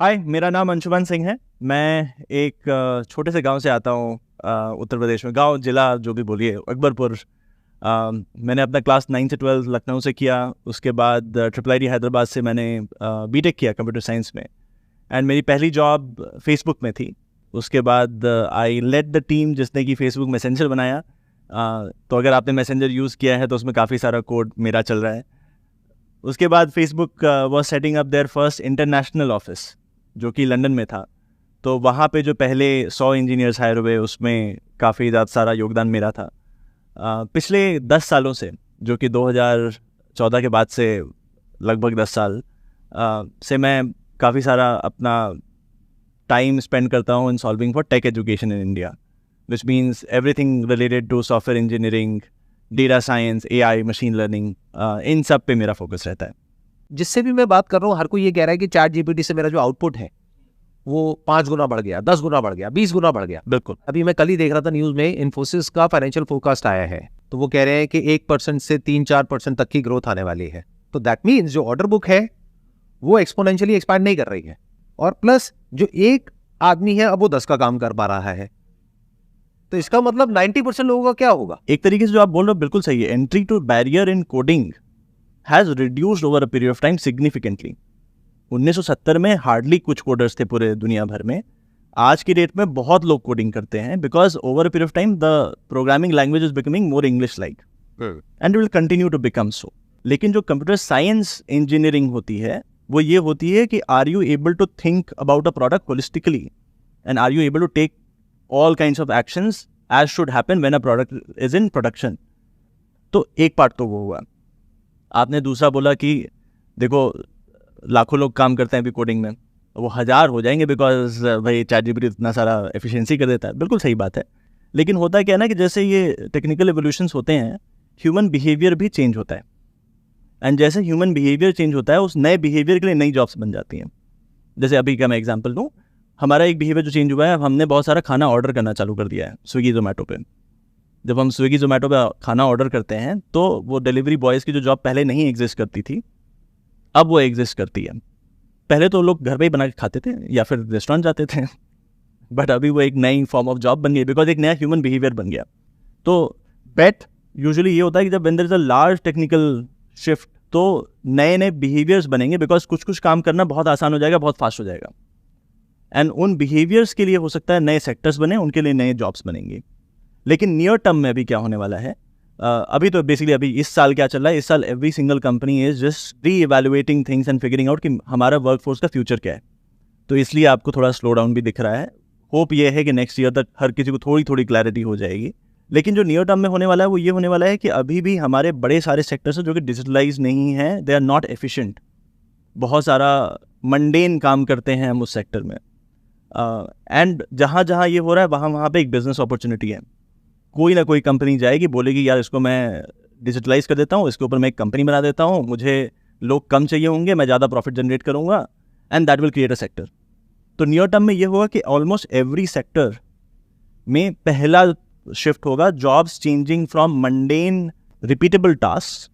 हाय, मेरा नाम अंशुमान सिंह है। मैं एक छोटे से गांव से आता हूँ, उत्तर प्रदेश में। गांव, जिला जो भी बोलिए, अकबरपुर। मैंने अपना क्लास 9 से 12 लखनऊ से किया। उसके बाद ट्रिपल आईटी हैदराबाद से मैंने बीटेक किया कंप्यूटर साइंस में। एंड मेरी पहली जॉब फेसबुक में थी। उसके बाद आई लेड द टीम जिसने कि फेसबुक मैसेंजर बनाया। तो अगर आपने मैसेंजर यूज़ किया है तो उसमें काफ़ी सारा कोड मेरा चल रहा है। उसके बाद Facebook was setting up their first international office, जो कि लंदन में था। तो वहाँ पे जो पहले 100 इंजीनियर्स हायर हुए, उसमें काफ़ी ज़्यादा सारा योगदान मेरा था। पिछले 10 सालों से, जो कि 2014 के बाद से लगभग 10 साल से मैं काफ़ी सारा अपना टाइम स्पेंड करता हूँ in solving for tech education in India, which means everything related to software engineering, data science, AI, machine learning, इन सब पे मेरा फोकस रहता है। जिससे भी मैं बात कर रहा हूँ, हर कोई ये कह रहा है कि चैट जीपीटी से मेरा जो आउटपुट है वो 5 गुना बढ़ गया, 10 गुना बढ़ गया, 20 गुना बढ़ गया। बिल्कुल। अभी मैं कल ही देख रहा था न्यूज में, इन्फोसिस का फाइनेंशियल फोरकास्ट आया है, तो वो कह रहे हैं कि 1% से 3-4% तक की ग्रोथ आने वाली है। तो दैट मीन्स जो ऑर्डर बुक है वो एक्सपोनेंशियली एक्सपैंड नहीं कर रही है, और प्लस जो एक आदमी है अब वो 10 का काम कर पा रहा है। तो इसका मतलब 90% लोगों का क्या होगा? एक तरीके से जो आप बोल रहे हो बिल्कुल सही है। Entry to barrier in coding has reduced over a period of time significantly. 1970 में हार्डली कुछ कोडर्स थे पूरे दुनिया भर में। आज की डेट में बहुत लोग कोडिंग करते हैं, because over a period of time the programming language is becoming more English like, and will continue to become so. लेकिन जो कंप्यूटर साइंस इंजीनियरिंग होती है वो ये होती है कि are you able to think about a product holistically, and are you able to take all kinds of actions as should happen when a product is in production. तो एक part तो वो हुआ। आपने दूसरा बोला कि देखो, लाखों लोग काम करते हैं अभी कोडिंग में, वो 1000 हो जाएंगे बिकॉज भाई चैट जीपीटी इतना सारा एफिशिएंसी कर देता है। बिल्कुल सही बात है। लेकिन होता क्या है ना कि जैसे ये टेक्निकल एवोल्यूशंस होते हैं, ह्यूमन बिहेवियर भी चेंज होता है। एंड जैसे ह्यूमन बिहेवियर चेंज होता है, उस नए बिहेवियर के लिए नई जॉब्स बन जाती हैं। जैसे अभी का मैं एग्जाम्पल दूँ, हमारा एक बिहेवियर जो चेंज हुआ है, हमने बहुत सारा खाना ऑर्डर करना चालू कर दिया है स्विगी जोमेटो पे। जब हम स्विगी जोमेटो पे खाना ऑर्डर करते हैं तो वो डिलीवरी बॉयज़ की जो जॉब पहले नहीं एग्जिस्ट करती थी, अब वो एग्जिस्ट करती है। पहले तो लोग घर पे ही बना के खाते थे या फिर रेस्टोरेंट जाते थे, बट अभी वो एक नई फॉर्म ऑफ जॉब बन गई, बिकॉज एक नया ह्यूमन बिहेवियर बन गया। तो बेट यूजुअली ये होता है कि जब when there is a large technical shift, तो नए नए बिहेवियर्स बनेंगे, बिकॉज कुछ कुछ काम करना बहुत आसान हो जाएगा, बहुत फास्ट हो जाएगा। एंड उन बिहेवियर्स के लिए हो सकता है नए सेक्टर्स बने, उनके लिए नए जॉब्स बनेंगे। लेकिन नियर टर्म में अभी क्या होने वाला है, अभी तो बेसिकली अभी इस साल क्या चल रहा है, इस साल every single company is just reevaluating things and figuring out कि हमारा वर्कफोर्स का फ्यूचर क्या है। तो इसलिए आपको थोड़ा स्लो डाउन भी दिख रहा है। होप ये है कि नेक्स्ट ईयर तक हर किसी को थोड़ी थोड़ी क्लैरिटी हो जाएगी। लेकिन जो नियर टर्म में होने वाला है वो ये होने वाला है कि अभी भी हमारे बड़े सारे सेक्टर्स हैं जो कि डिजिटलाइज नहीं हैं, दे आर नॉट एफिशिएंट। बहुत सारा मंडेन काम करते हैं हम उस सेक्टर में। एंड जहाँ जहाँ ये हो रहा है वहाँ वहाँ पे एक बिजनेस अपॉर्चुनिटी है। कोई ना कोई कंपनी जाएगी, बोलेगी यार इसको मैं डिजिटलाइज कर देता हूँ, इसके ऊपर मैं एक कंपनी बना देता हूँ, मुझे लोग कम चाहिए होंगे, मैं ज़्यादा प्रॉफिट जनरेट करूँगा, and that will create a sector. तो नियर टर्म में ये होगा कि ऑलमोस्ट एवरी सेक्टर में पहला शिफ्ट होगा, jobs changing from mundane repeatable task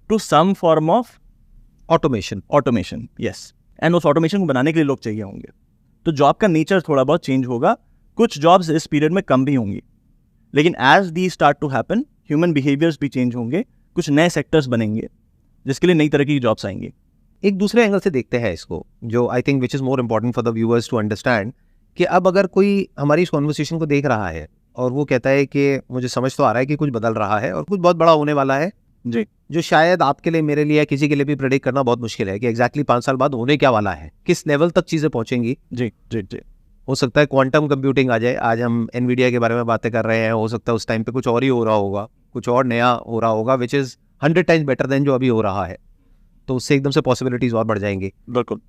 to some form of automation. Yes, and उस ऑटोमेशन को बनाने के लिए लोग चाहिए होंगे। तो जॉब का नेचर थोड़ा बहुत चेंज होगा। कुछ जॉब्स इस पीरियड में कम भी होंगी, लेकिन as they start to happen, human behaviours भी चेंज होंगे, कुछ नए सेक्टर्स बनेंगे जिसके लिए नई तरह की जॉब्स आएंगी। एक दूसरे एंगल से देखते हैं इसको, जो I think which is more important for the viewers to understand, कि अब अगर कोई हमारी इस कॉन्वर्सेशन को देख रहा है और वो कहता है कि मुझे समझ तो आ रहा है कि कुछ बदल रहा है और कुछ बहुत बड़ा होने वाला है जी, जो शायद आपके लिए, मेरे लिए, किसी के लिए भी प्रेडिक्ट करना बहुत मुश्किल है कि एग्जैक्टली 5 साल बाद होने क्या वाला है, किस लेवल तक चीजें पहुंचेंगी। जी जी जी। हो सकता है क्वांटम कंप्यूटिंग आ जाए, आज हम एनवीडिया के बारे में बातें कर रहे हैं, हो सकता है उस टाइम पे कुछ और ही हो रहा होगा, कुछ और नया हो रहा होगा, which is 100 times better than जो अभी हो रहा है। तो उससे एकदम से पॉसिबिलिटीज और बढ़ जाएंगी। बिल्कुल।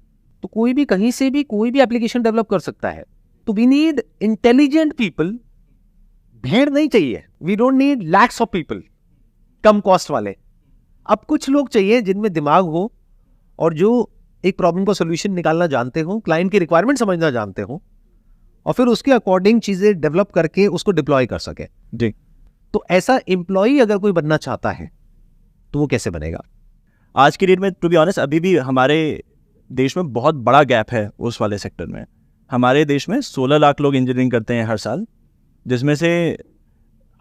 तो कोई भी कहीं से भी कोई भी एप्लीकेशन डेवलप कर सकता है। तो वी नीड इंटेलिजेंट पीपल। भीड़ नहीं चाहिए, we don't need lakhs of people कम कॉस्ट वाले। अब कुछ लोग चाहिए जिनमें दिमाग हो और जो एक प्रॉब्लम का सोल्यूशन निकालना जानते हो, क्लाइंट की रिक्वायरमेंट समझना जानते हो, और फिर उसके अकॉर्डिंग चीजें डेवलप करके उसको डिप्लॉय कर सके। जी। तो ऐसा एम्प्लॉय अगर कोई बनना चाहता है तो वो कैसे बनेगा? आज की डेट में टू बी ऑनेस्ट अभी भी हमारे देश में बहुत बड़ा गैप है उस वाले सेक्टर में। हमारे देश में 16 लाख लोग इंजीनियरिंग करते हैं हर साल, जिसमें से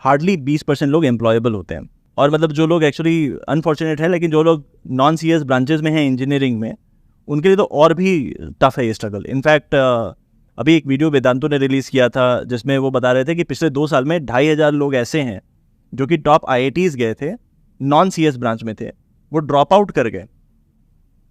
हार्डली 20% लोग एम्प्लॉयबल होते हैं। और मतलब जो लोग एक्चुअली अनफॉर्चुनेट है, लेकिन जो लोग नॉन CS ब्रांचेज में हैं इंजीनियरिंग में, उनके लिए तो और भी टफ है ये स्ट्रगल। इनफैक्ट अभी एक वीडियो वेदांतो ने रिलीज़ किया था जिसमें वो बता रहे थे कि पिछले 2 साल में 2500 लोग ऐसे हैं जो कि टॉप IITs गए थे, नॉन CS ब्रांच में थे, वो ड्रॉप आउट कर गए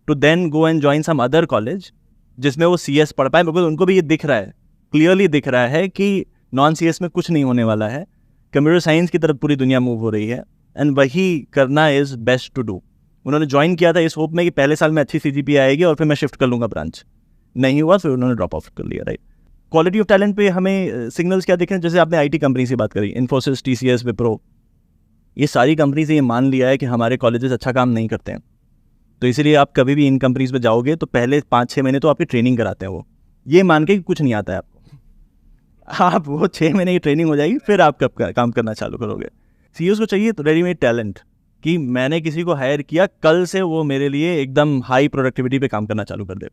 to then go and join some other college जिसमें वो CS पढ़ पाए, बिकॉज उनको भी ये दिख रहा है, क्लियरली दिख रहा है कि नॉन CS में कुछ नहीं होने वाला है, कंप्यूटर साइंस की तरफ पूरी दुनिया मूव हो रही है, एंड वही करना इज़ बेस्ट टू डू। उन्होंने ज्वाइन किया था इस होप में कि पहले साल में अच्छी CGPA आएगी और फिर मैं शिफ्ट कर लूँगा ब्रांच, नहीं हुआ, फिर उन्होंने ड्रॉप ऑफ कर लिया, राइट। क्वालिटी ऑफ टैलेंट पे हमें सिग्नल्स क्या दिख रहे हैं? जैसे आपने IT कंपनी से बात करी, इन्फोसिस, TCS, विप्रो, ये सारी कंपनी से ये मान लिया है कि हमारे कॉलेजेस अच्छा काम नहीं करते हैं, तो इसीलिए आप कभी भी इन कंपनीज में जाओगे तो पहले 5-6 महीने तो आपकी ट्रेनिंग कराते हैं, वो ये मान के कि कुछ नहीं आता है आपको, आप वो 6 महीने की ट्रेनिंग हो जाएगी, फिर आप कब काम करना चालू करोगे। CEOs को चाहिए तो रेडीमेड टैलेंट, कि मैंने किसी को हायर किया, कल से वो मेरे लिए एकदम हाई प्रोडक्टिविटी पे काम करना चालू कर दे।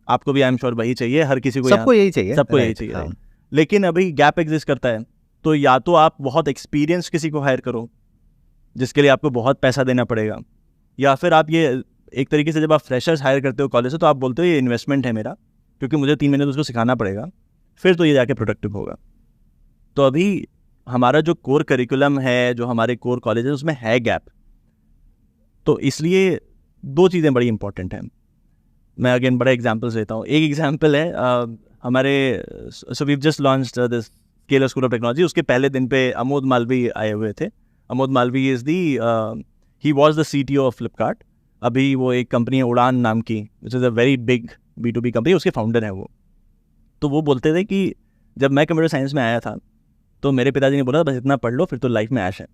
आपको भी आई एम श्योर वही चाहिए, हर किसी को, सबको यही चाहिए, सबको यही चाहिए, हाँ। लेकिन अभी गैप एग्जिस्ट करता है, तो या तो आप बहुत एक्सपीरियंस किसी को हायर करो जिसके लिए आपको बहुत पैसा देना पड़ेगा, या फिर आप ये एक तरीके से जब आप फ्रेशर्स हायर करते हो कॉलेज से तो आप बोलते हो ये इन्वेस्टमेंट है मेरा, क्योंकि मुझे 3 महीने तो उसको सिखाना पड़ेगा, फिर तो ये जाके प्रोडक्टिव होगा। तो अभी हमारा जो कोर करिकुलम है, जो हमारे कोर कॉलेज है, उसमें है गैप। तो इसलिए 2 चीज़ें बड़ी इंपॉर्टेंट हैं। मैं अगेन बड़ा एग्जाम्पल्स देता हूँ। एक एग्जाम्पल है हमारे, so we just launched this Scaler School of Technology, उसके पहले दिन पे अमोद मालवी आए हुए थे। Amod Malvi is he was the CTO of Flipkart. अभी वो एक कंपनी है उड़ान नाम की, which is a very big B2B company, उसके फाउंडर हैं वो। तो वो बोलते थे कि जब मैं कंप्यूटर साइंस में आया था तो मेरे पिताजी ने बोला बस इतना पढ़ लो फिर तो लाइफ में ऐश है।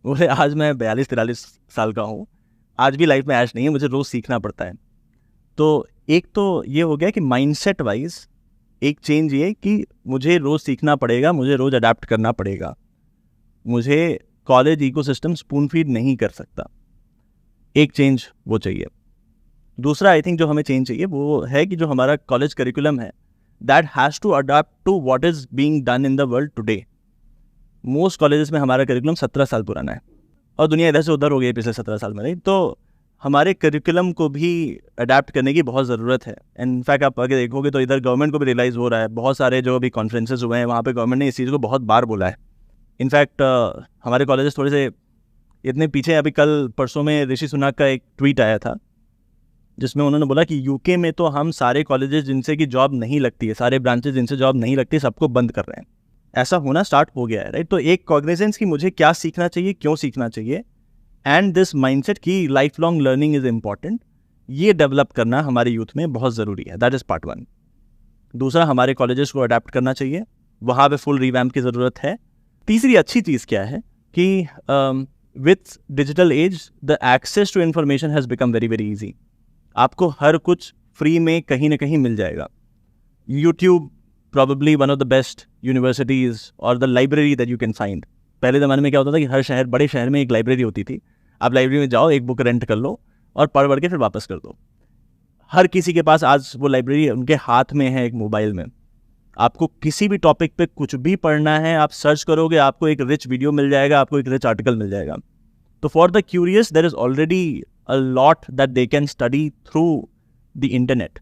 बोले आज मैं 42-43 साल का हूँ, आज भी लाइफ में ऐश नहीं है, मुझे रोज़ सीखना पड़ता है। तो एक तो ये हो गया कि माइंडसेट वाइज एक चेंज ये कि मुझे रोज़ सीखना पड़ेगा, मुझे रोज़ अडेप्ट करना पड़ेगा, मुझे कॉलेज इकोसिस्टम स्पून फीड नहीं कर सकता। एक चेंज वो चाहिए। दूसरा आई थिंक जो हमें चेंज चाहिए वो है कि जो हमारा कॉलेज करिकुलम है that has to adapt to what is being done in the world today. Most colleges में हमारा करिकुलम 17 साल पुराना है और दुनिया इधर से उधर हो गई है पिछले 17 साल में, नहीं। तो हमारे करिकुलम को भी अडेप्ट करने की बहुत ज़रूरत है। इनफैक्ट आप अगर देखोगे तो इधर गवर्नमेंट को भी रियलाइज़ हो रहा है, बहुत सारे जो अभी कॉन्फ्रेंसेस हुए हैं वहाँ पे गवर्नमेंट ने इस चीज़ को बहुत बार बोला है। इनफैक्ट हमारे कॉलेजेस थोड़े से इतने पीछे, अभी कल परसों में ऋषि सुनाक का एक ट्वीट आया था जिसमें उन्होंने बोला कि UK में तो हम सारे कॉलेजेस जिनसे कि जॉब नहीं लगती है, सारे ब्रांचेस जिनसे जॉब नहीं लगती, सबको बंद कर रहे हैं। ऐसा होना स्टार्ट हो गया है, राइट। तो एक कॉग्निजेंस की मुझे क्या सीखना चाहिए, क्यों सीखना चाहिए, एंड दिस माइंडसेट की life long learning is important, ये डेवलप करना हमारे यूथ में बहुत ज़रूरी है। That is part 1। दूसरा, हमारे कॉलेजेस को अडेप्ट करना चाहिए, वहाँ पे फुल रिवैम्प की ज़रूरत है। तीसरी अच्छी चीज़ क्या है कि with digital age the access to information has become very very easy. आपको हर कुछ फ्री में कहीं ना कहीं मिल जाएगा। YouTube probably one of the best universities or the library that you can find। पहले ज़माने में क्या होता था कि हर शहर, बड़े शहर में एक लाइब्रेरी होती थी, आप लाइब्रेरी में जाओ, एक बुक रेंट कर लो और पढ़ के फिर वापस कर दो। हर किसी के पास आज वो लाइब्रेरी उनके हाथ में है, एक मोबाइल में। आपको किसी भी टॉपिक पे कुछ भी पढ़ना है, आप सर्च करोगे, आपको एक रिच वीडियो मिल जाएगा, आपको एक रिच आर्टिकल मिल जाएगा। तो for the curious there is already a lot that they can study through the internet.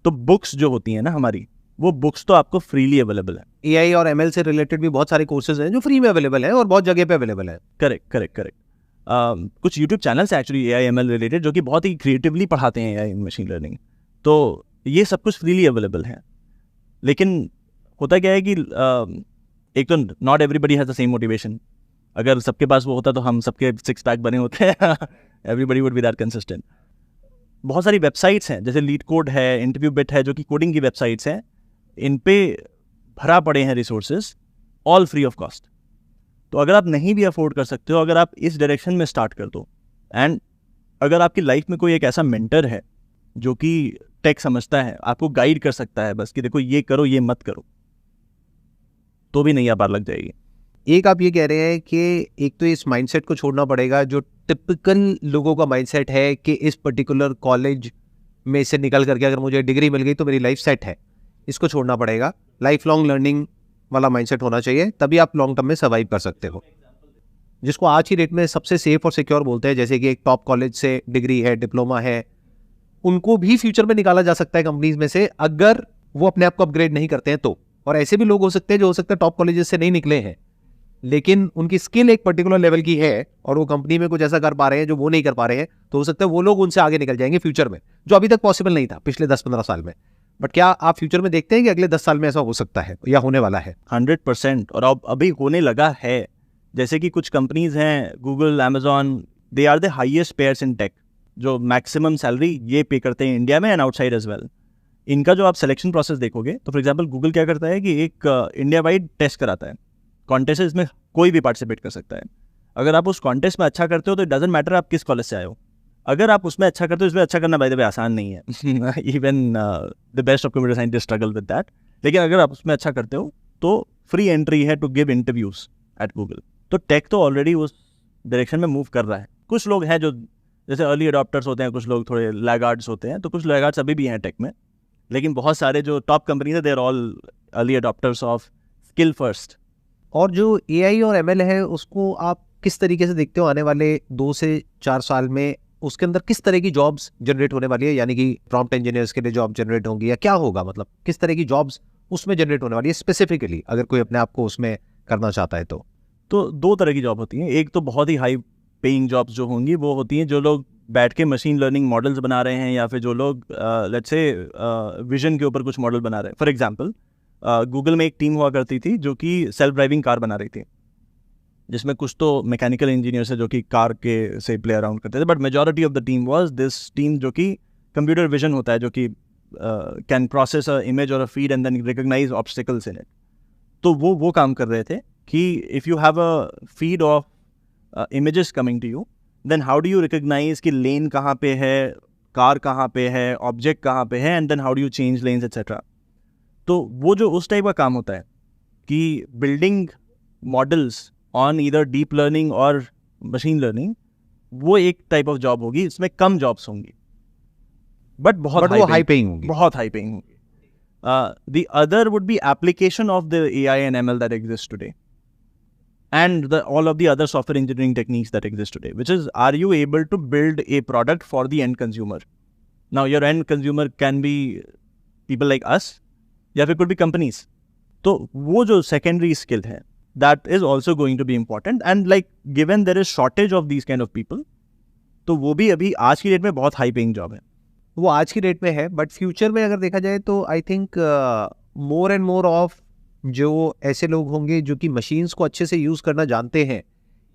तो बुक्स जो होती हैं ना हमारी, वो बुक्स तो आपको फ्रीली अवेलेबल है। AI और ML से रिलेटेड भी बहुत सारे कोर्सेज हैं जो फ्री में अवेलेबल है और बहुत जगह पे अवेलेबल है। करेक्ट। कुछ यूट्यूब चैनल्स हैं एक्चुअली AI ML रिलेटेड जो कि बहुत ही क्रिएटिवली पढ़ाते हैं AI मशीन लर्निंग। तो ये सब कुछ फ्रीली अवेलेबल है। लेकिन होता क्या है कि एक तो not everybody has the same motivation. अगर सबके पास वो होता तो हम सबके 6 पैक बने होते हैं। Everybody would be that consistent. बहुत सारी वेबसाइट्स हैं, जैसे लीड कोड है, इंटरव्यू बिट है, जो कि कोडिंग की वेबसाइट्स हैं। इन पे भरा पड़े हैं resources, all free of cost. तो अगर आप नहीं भी अफोर्ड कर सकते हो, अगर आप इस डायरेक्शन में स्टार्ट कर दो, एंड अगर आपकी लाइफ में कोई एक ऐसा मेंटर है जो कि टेक समझता है, आपको गाइड कर सकता है बस कि देखो ये करो, ये मत करो, तो भी नैया पार लग जाएगी। एक आप ये कह रहे हैं कि एक तो इस माइंडसेट को छोड़ना पड़ेगा जो टिपिकल लोगों का माइंडसेट है कि इस पर्टिकुलर कॉलेज में से निकल करके अगर मुझे डिग्री मिल गई तो मेरी लाइफ सेट है, इसको छोड़ना पड़ेगा। लाइफ लॉन्ग लर्निंग वाला माइंडसेट होना चाहिए, तभी आप लॉन्ग टर्म में सर्वाइव कर सकते हो। जिसको आज की डेट में सबसे सेफ और सिक्योर बोलते हैं, जैसे कि एक टॉप कॉलेज से डिग्री है, डिप्लोमा है, उनको भी फ्यूचर में निकाला जा सकता है कंपनीज में से, अगर वो अपने आप को अपग्रेड नहीं करते हैं तो। और ऐसे भी लोग हो सकते हैं जो हो सकता है टॉप कॉलेजेस से नहीं निकले हैं, लेकिन उनकी स्किल एक पर्टिकुलर लेवल की है और वो कंपनी में कुछ ऐसा कर पा रहे हैं जो वो नहीं कर पा रहे हैं, तो हो सकता है वो लोग उनसे आगे निकल जाएंगे फ्यूचर में, जो अभी तक पॉसिबल नहीं था पिछले 10-15 साल में। बट क्या आप फ्यूचर में देखते हैं कि अगले 10 साल में ऐसा हो सकता है या होने वाला है? 100%। और अब अभी होने लगा है। जैसे कि कुछ कंपनीज हैं, Google, Amazon, they are the highest payers in tech, जो मैक्सिमम सैलरी ये पे करते हैं इंडिया में एंड आउटसाइड एज वेल। इनका जो आप सिलेक्शन प्रोसेस देखोगे तो फॉर एग्जांपल गूगल क्या करता है कि एक इंडिया वाइड टेस्ट कराता है, कॉन्टेस्ट है, इसमें कोई भी पार्टिसिपेट कर सकता है। अगर आप उस कॉन्टेस्ट में अच्छा करते हो तो इट डजंट मैटर आप किस कॉलेज से आए हो। अगर आप उसमें अच्छा करते हो, इसमें अच्छा करना बाय द वे आसान नहीं है, even the best of computer scientist struggle with that. लेकिन अगर आप उसमें अच्छा करते हो तो फ्री एंट्री है to give interviews at Google. तो टेक तो ऑलरेडी उस डायरेक्शन में मूव कर रहा है। कुछ लोग हैं जो जैसे अर्ली अडॉप्टर्स होते हैं, कुछ लोग थोड़े लैगार्ड्स होते हैं, तो कुछ लैगार्ड्स अभी भी हैं टेक में, लेकिन बहुत सारे जो टॉप कंपनीज है they are all early adopters of skill first. और जो एआई और एमएल है उसको आप किस तरीके से देखते हो आने वाले 2 से 4 साल में? उसके अंदर किस तरह की जॉब्स जनरेट होने वाली है? यानी कि प्रॉम्प्ट इंजीनियर्स के लिए जॉब जनरेट होंगी या क्या होगा? मतलब किस तरह की जॉब्स उसमें जनरेट होने वाली है स्पेसिफिकली, अगर कोई अपने आप को उसमें करना चाहता है तो? 2 तरह की जॉब होती हैं। एक तो बहुत ही हाई पेइंग जॉब्स जो होंगी वो होती हैं जो लोग बैठ के मशीन लर्निंग मॉडल्स बना रहे हैं, या फिर जो लोग लेट्स से विजन के ऊपर कुछ मॉडल बना रहे हैं। फॉर एग्जांपल गूगल में एक टीम हुआ करती थी जो कि सेल्फ ड्राइविंग कार बना रही थी, जिसमें कुछ तो मैकेनिकल इंजीनियर्स है जो कि कार के से प्ले अराउंड करते थे, but majority of the team was this team जो कि कंप्यूटर विजन होता है, जो कि कैन प्रोसेस अ इमेज और a feed and then recognise obstacles in it. तो वो काम कर रहे थे कि if you have a feed of images coming to you, then how do you recognise कि लेन कहाँ पे है, कार कहाँ पे है, ऑब्जेक्ट कहाँ पे है, and then how do you change lanes etcetera. तो वो जो उस टाइप का काम होता है कि building models on either deep learning और मशीन लर्निंग, वो एक टाइप ऑफ जॉब होगी। इसमें कम जॉब्स होंगी बट बहुत हाई पेइंग होंगी। बहुत हाई पेइंग होंगी। The other would be application of the AI and ML that exists today, and all of the other software engineering techniques that exist today, which is, are you able to build a product for the end consumer? Now your end consumer can be people like us, या फिर could be companies. तो वो जो secondary skill है, that is also going to be important, and like given there is shortage of these kind of people, तो वो भी अभी आज की डेट में बहुत हाई पेइंग जॉब है। वो आज की डेट में है, बट फ्यूचर में अगर देखा जाए तो I think more and more of जो ऐसे लोग होंगे जो कि मशीन्स को अच्छे से यूज करना जानते हैं,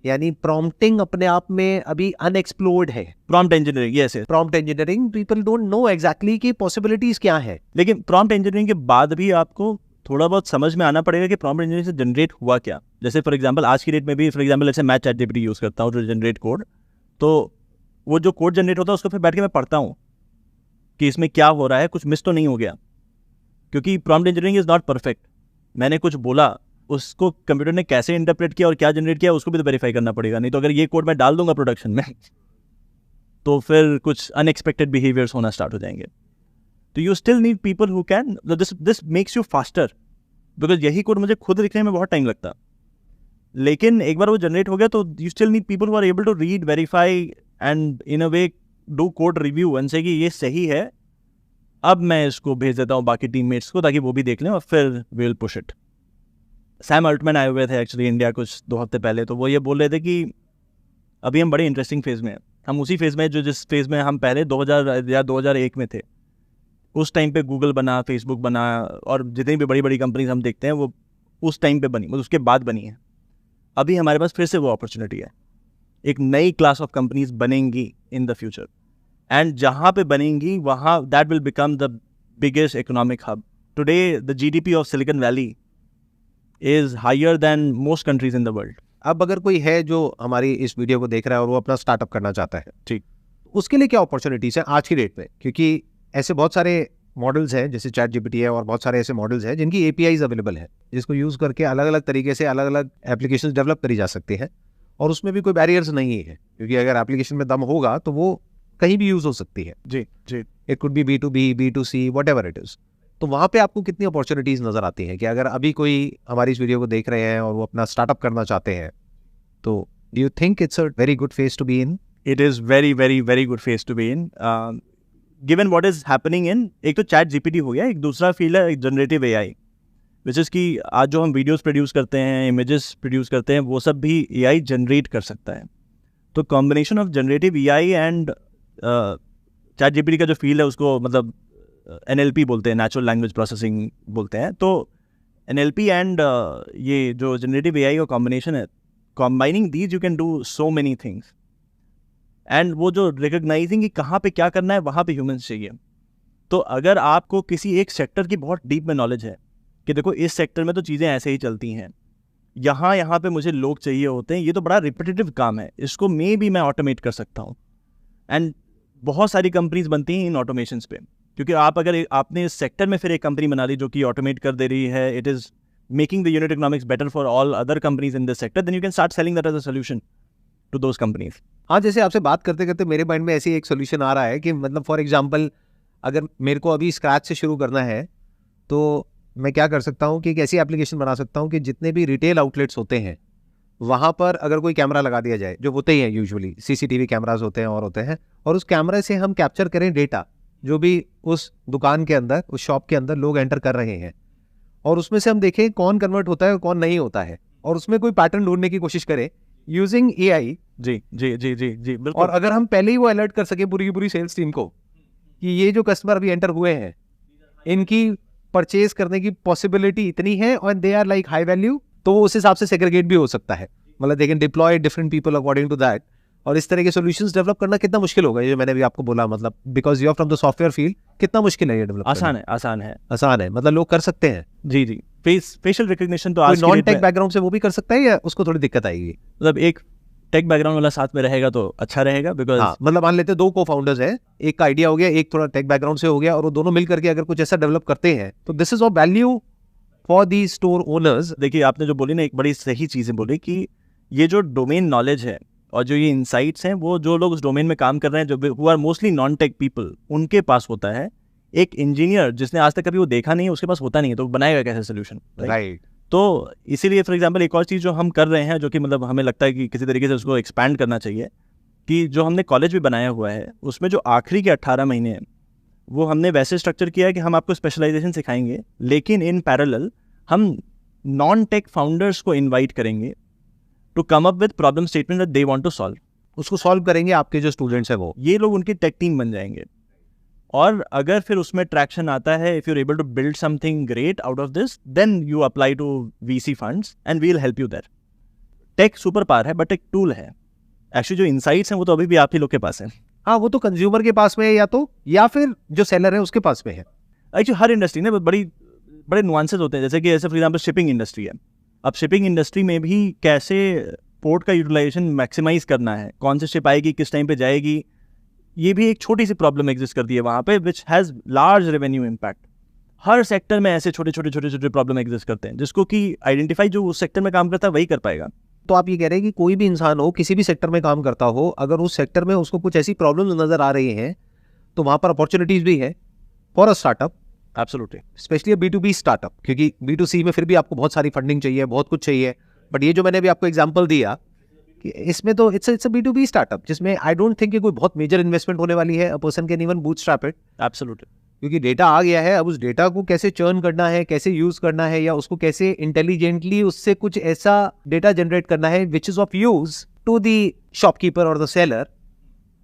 यानी प्रॉम्प्टिंग अपने आप में अभी अनएक्सप्लोर्ड है। Prompt engineering, yes, prompt engineering, people don't know exactly कि पॉसिबिलिटीज क्या है। लेकिन प्रॉम्प्ट इंजीनियरिंग के बाद भी आपको थोड़ा बहुत समझ में आना पड़ेगा कि प्रॉम्प्ट इंजीनियरिंग से जनरेट हुआ क्या। जैसे फॉर एग्जांपल आज की डेट में भी, फॉर एग्जांपल जैसे मैं ChatGPT यूज़ करता हूँ टू जनरेट कोड, तो वो जो कोड जनरेट होता है उसको फिर बैठ के मैं पढ़ता हूँ कि इसमें क्या हो रहा है, कुछ मिस तो नहीं हो गया, क्योंकि prompt engineering is not perfect. मैंने कुछ बोला, उसको कंप्यूटर ने कैसे इंटरप्रेट किया और क्या जनरेट किया उसको भी तो वेरीफाई करना पड़ेगा। नहीं तो अगर ये कोड मैं डाल दूंगा प्रोडक्शन में तो फिर कुछ अनएक्सपेक्टेड बिहेवियर्स होना स्टार्ट हो जाएंगे। तो you still need people who can, this makes you faster, because यही कोड मुझे खुद लिखने में बहुत टाइम लगता, लेकिन एक बार वो जनरेट हो गया तो you still need people who are able to read, verify and in a way do code review and say कि ये सही है, अब मैं इसको भेज देता हूँ बाकी टीममेट्स को ताकि वो भी देख लें और फिर we will push it. Sam Altman आए हुए थे एक्चुअली इंडिया कुछ 2 हफ्ते पहले, तो वो ये बोल रहे थे कि अभी हम बड़े इंटरेस्टिंग फेज़ में हैं। हम उसी फेज़ में जिस फेज़ में हम पहले 2000 या 2001 में थे, उस टाइम पे गूगल बना, फेसबुक बना, और जितनी भी बड़ी बड़ी कंपनीज हम देखते हैं वो उस टाइम पे बनी, मतलब उसके बाद बनी है। अभी हमारे पास फिर से वो अपॉर्चुनिटी है, एक नई क्लास ऑफ कंपनीज बनेंगी इन द फ्यूचर, एंड जहाँ पे बनेंगी वहाँ that will become the biggest economic hub. Today the GDP of Silicon Valley is higher than most countries in the world. अब अगर कोई है जो हमारी इस वीडियो को देख रहा है और वो अपना स्टार्टअप करना चाहता है, ठीक, उसके लिए क्या अपॉर्चुनिटीज है आज की डेट में? क्योंकि ऐसे बहुत सारे मॉडल्स हैं, जैसे ChatGPT है और बहुत सारे ऐसे मॉडल्स हैं जिनकी APIs अवेलेबल है, जिसको यूज़ करके अलग अलग तरीके से अलग अलग एप्लीकेशंस डेवलप करी जा सकती है, और उसमें भी कोई बैरियर्स नहीं है, क्योंकि अगर एप्लीकेशन में दम होगा तो वो कहीं भी यूज़ हो सकती है। जी जी। It could be B2B, B2C, whatever it is. तो वहाँ पे आपको कितनी अपॉर्चुनिटीज नजर आती हैं कि अगर अभी कोई हमारी इस वीडियो को देख रहे हैं और वो अपना स्टार्टअप करना चाहते हैं, तो do you think it's a very good phase to be in? It is very, very, very good phase to be in. Given what is happening in, एक तो चैट GPT हो गया, एक दूसरा फील्ड है जनरेटिव AI, विच इज़ कि आज जो हम वीडियोस प्रोड्यूस करते हैं, इमेजेस प्रोड्यूस करते हैं, वो सब भी AI जनरेट कर सकता है. तो combination of generative AI and chat GPT का जो फील्ड है उसको मतलब NLP बोलते हैं, नेचुरल लैंग्वेज प्रोसेसिंग बोलते हैं. तो NLP एंड ये जो जनरेटिव AI का कॉम्बिनेशन है, combining these you can do so many things. And वो जो रिकग्नाइजिंग कि कहाँ पे क्या करना है, वहाँ पे ह्यूमंस चाहिए. तो अगर आपको किसी एक सेक्टर की बहुत डीप में नॉलेज है कि देखो इस सेक्टर में तो चीज़ें ऐसे ही चलती हैं, यहाँ पे मुझे लोग चाहिए होते हैं, ये तो बड़ा रिपीटेटिव काम है, इसको मैं ऑटोमेट कर सकता हूँ. एंड बहुत सारी कंपनीज बनती हैं इन ऑटोमेशंस पे, क्योंकि अगर आपने इस सेक्टर में फिर एक कंपनी बना ली जो कि ऑटोमेट कर दे रही है, it is making the unit economics better for all other companies in this sector, then you can start selling that as a solution to those companies. हाँ, जैसे आपसे बात करते करते मेरे माइंड में ऐसी एक सोल्यूशन आ रहा है कि मतलब फॉर एग्जांपल अगर मेरे को अभी स्क्रैच से शुरू करना है तो मैं क्या कर सकता हूँ कि एक ऐसी एप्लीकेशन बना सकता हूँ कि जितने भी रिटेल आउटलेट्स होते हैं वहाँ पर अगर कोई कैमरा लगा दिया जाए, जो होते ही हैं यूजुअली CCTV कैमराज होते हैं और होते हैं, और उस कैमरे से हम कैप्चर करें डेटा जो भी उस दुकान के अंदर, उस शॉप के अंदर लोग एंटर कर रहे हैं, और उसमें से हम देखें कौन कन्वर्ट होता है और कौन नहीं होता है, और उसमें कोई पैटर्न ढूंढने की कोशिश करें यूजिंग AI. जी जी जी जी जी बिल्कुल. और अगर हम पहले ही वो अलर्ट कर सके पूरी की पूरी सेल्स टीम को कि ये जो कस्टमर अभी एंटर हुए हैं इनकी परचेज करने की पॉसिबिलिटी इतनी है और they are like high value, तो उस हिसाब से सेग्रीगेट भी हो सकता है. मतलब they can deploy different people according to that. और इस तरह के सॉल्यूशंस डेवलप करना कितना मुश्किल होगा, ये जो मैंने अभी आपको बोला, मतलब because you are from the software field, कितना मुश्किल है ये डेवलप? आसान है, मतलब लोग कर सकते हैं. जी जी. फेशियल रिकग्निशन तो आज नॉन टेक बैकग्राउंड से वो भी कर सकता है या उसको थोड़ी दिक्कत आएगी? मतलब एक टेक बैकग्राउंड वाला साथ में रहेगा तो अच्छा रहेगा, बिकॉज मतलब मान लेते हैं 2 को-फाउंडर्स हैं, एक का आइडिया हो गया, एक थोड़ा टेक बैकग्राउंड से हो गया, और वो दोनों मिल करके अगर कुछ ऐसा डेवलप करते हैं तो this is of value for the store owners. देखिए आपने जो बोली ना, एक बड़ी सही चीज़ें बोली कि ये जो डोमेन नॉलेज है और जो ये इंसाइट्स हैं, वो जो लोग उस डोमेन में काम कर रहे हैं, जो who are mostly non tech people, उनके पास होता है. एक इंजीनियर जिसने आज तक कभी वो देखा नहीं है, उसके पास होता नहीं है, तो बनाएगा कैसे सोल्यूशन? राइट. तो इसीलिए फॉर एग्जांपल एक और चीज़ जो हम कर रहे हैं, जो कि मतलब हमें लगता है कि किसी तरीके से उसको एक्सपैंड करना चाहिए, कि जो हमने कॉलेज भी बनाया हुआ है उसमें जो आखिरी के 18 महीने हैं वो हमने वैसे स्ट्रक्चर किया है कि हम आपको स्पेशलाइजेशन सिखाएंगे, लेकिन इन पैरेलल हम नॉन टेक फाउंडर्स को इन्वाइट करेंगे to come up with problem statement that they want to solve. उसको सॉल्व करेंगे आपके जो स्टूडेंट्स हैं वो, ये लोग उनकी टेक टीम बन जाएंगे. और अगर फिर उसमें ट्रैक्शन आता है, if you are able to build something great out of this, then you apply to VC funds and we will help you there. Tech super power है बट एक टूल है. एक्चुअली जो इनसाइट्स हैं वो तो अभी भी आप ही लोग के पास है. हाँ, वो तो कंज्यूमर के पास में है या फिर जो सेलर है उसके पास में है. एक्चुअली हर इंडस्ट्री में बड़े नुआंसेस होते हैं. जैसे कि फॉर एग्जाम्पल शिपिंग इंडस्ट्री है. अब शिपिंग इंडस्ट्री में भी कैसे पोर्ट का यूटिलाइजेशन मैक्सिमाइज करना है, कौन सी शिप आएगी, किस टाइम पे जाएगी, ये भी एक छोटी सी प्रॉब्लम एग्जिस्ट करती है वहाँ पे, which has large revenue impact. Her sector में ऐसे छोटे प्रॉब्लम एग्जिस्ट करते हैं, जिसको कि आइडेंटिफाई जो उस सेक्टर में काम करता है वही कर पाएगा. तो आप ये कह रहे हैं कि कोई भी इंसान हो, किसी भी सेक्टर में काम करता हो, अगर उस सेक्टर में उसको कुछ ऐसी प्रॉब्लम्स नजर आ रही हैं तो वहाँ पर अपॉर्चुनिटीज भी है for a startup. Absolutely. Specially B2B startup, क्योंकि B2C में फिर भी आपको बहुत सारी फंडिंग चाहिए, बहुत कुछ चाहिए. बट ये जो मैंने भी आपको एग्जांपल दिया कि इसमें तो इट्स अ B2B स्टार्टअप, जिसमें आई डोंट थिंक कि कोई बहुत मेजर इन्वेस्टमेंट होने वाली है. A person can even bootstrap it. Absolutely. क्योंकि डेटा आ गया है, अब उस डेटा को कैसे चर्न करना है, कैसे यूज करना है, या उसको कैसे इंटेलिजेंटली उससे कुछ ऐसा डेटा जनरेट करना है which is of use to the shopkeeper और द सेलर,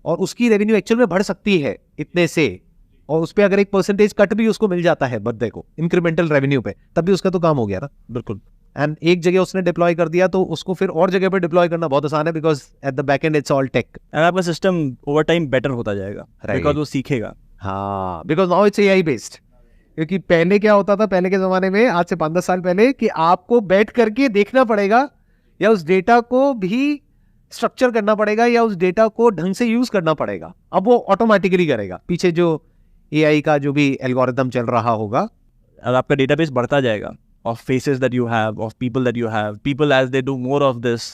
और उसकी रेवेन्यू एक्चुअल में बढ़ सकती है इतने से, और उस पर अगर एक परसेंटेज कट भी उसको मिल जाता है बर्थडे को इंक्रीमेंटल रेवेन्यू पे, तब भी उसका तो काम हो गया ना. बिल्कुल. एंड एक जगह उसने डिप्लॉय कर दिया तो उसको फिर और जगह पे डिप्लॉय करना बहुत आसान है, because at the back end it's all tech. And आपका सिस्टम ओवर टाइम बेटर होता जाएगा, बिकॉज वो सीखेगा. हाँ, because now it's AI based. क्योंकि पहले क्या होता था, पहले के जमाने में, आज से 5-10 साल पहले, कि आपको बैठ करके देखना पड़ेगा या उस डेटा को भी स्ट्रक्चर करना पड़ेगा या उस डेटा को ढंग से यूज करना पड़ेगा. अब वो ऑटोमेटिकली करेगा, पीछे जो AI का जो भी एल्गोरिथम चल रहा होगा. अब आपका डेटाबेस बढ़ता जाएगा of faces that you have, of people that you have, people as they do more of this,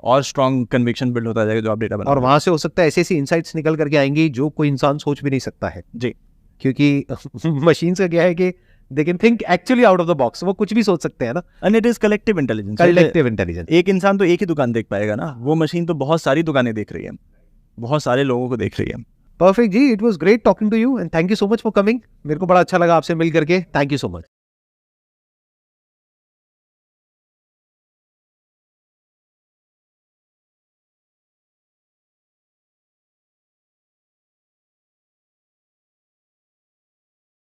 और strong conviction build होता जाएगा जो आप डेटा बना. और वहां से हो सकता है ऐसी इंसाइट्स निकल करके आएंगी जो कोई इंसान सोच भी नहीं सकता है. जी. क्योंकि मशीन्स का क्या है कि they can think actually out of the box, वो कुछ भी सोच सकते हैं ना। And it is collective intelligence. Collective intelligence. एक इंसान तो एक ही दुकान देख पाएगा ना, वो मशीन तो बहुत सारी दुकानें देख रही है, बहुत सारे लोगों को देख रही है। Perfect ji, it was great talking to you and thank you so much for coming. मेरे को बड़ा अच्छा लगा आपसे मिल करके, थैंक यू सो मच।